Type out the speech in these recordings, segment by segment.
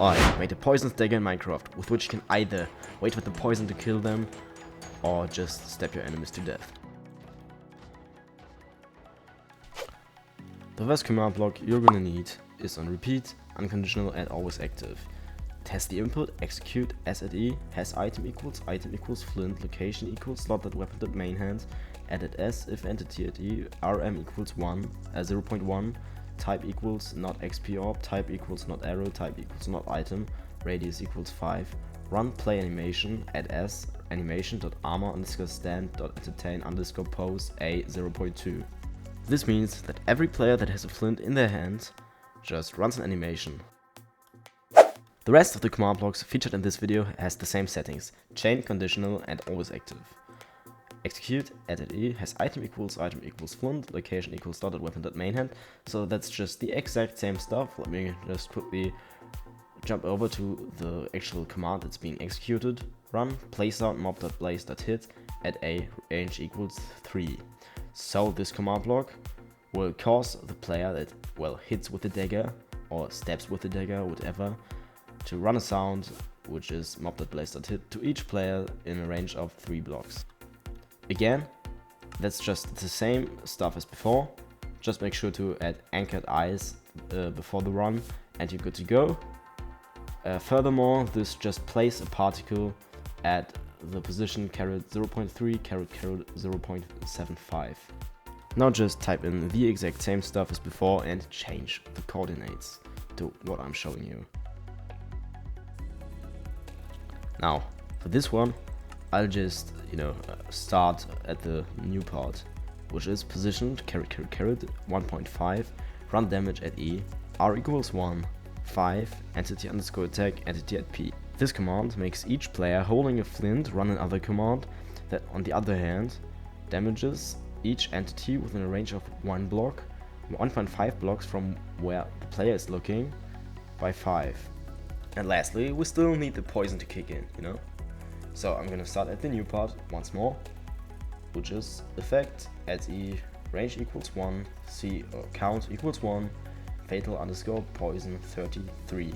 I made a poisonous dagger in Minecraft, with which you can either wait for the poison to kill them, or just stab your enemies to death. The first command block you're gonna need is on repeat, unconditional and always active. Test the input, execute s@e, has item equals flint, location equals slot.weapon.main hand, added s if entity at e, rm equals 1, 0.1, type equals not xp orb, type equals not arrow, type equals not item, radius equals 5, run play animation, add s, animation.armor_stand.entertain_pose a 0.2. This means that every player that has a flint in their hand just runs an animation. The rest of the command blocks featured in this video has the same settings, chain, conditional and always active. Execute, add e, has item equals flint, location equals slot.weapon.main hand, so that's just the exact same stuff. Let me just quickly jump over to the actual command that's being executed. Run, placeout mob.blaze.hit, add a, range equals 3. So this command block will cause the player that, well, hits with the dagger or stabs with the dagger, whatever, to run a sound which is mob.blaze.hit to each player in a range of 3 blocks. Again, that's just the same stuff as before. Just make sure to add anchored eyes before the run and you're good to go. Furthermore, this just places a particle at the position caret 0.3 caret 0.75. Now just type in the exact same stuff as before and change the coordinates to what I'm showing you. Now, for this one, I'll just, start at the new part, which is positioned caret 1.5, run damage at E, R equals 1, 5, entity underscore attack, entity at P. This command makes each player holding a flint run another command that, on the other hand, damages each entity within a range of 1 block, 1.5 blocks from where the player is looking, by 5. And lastly, we still need the poison to kick in, So I'm gonna start at the new part once more, which is effect, add E, range equals 1, C or count equals 1, fatal underscore poison 33.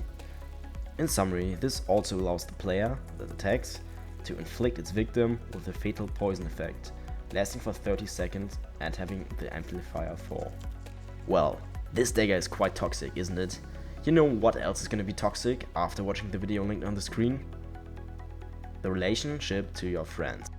In summary, this also allows the player that attacks to inflict its victim with a fatal poison effect, lasting for 30 seconds and having the amplifier 4. Well, this dagger is quite toxic, isn't it? You know what else is gonna be toxic after watching the video linked on the screen? The relationship to your friends.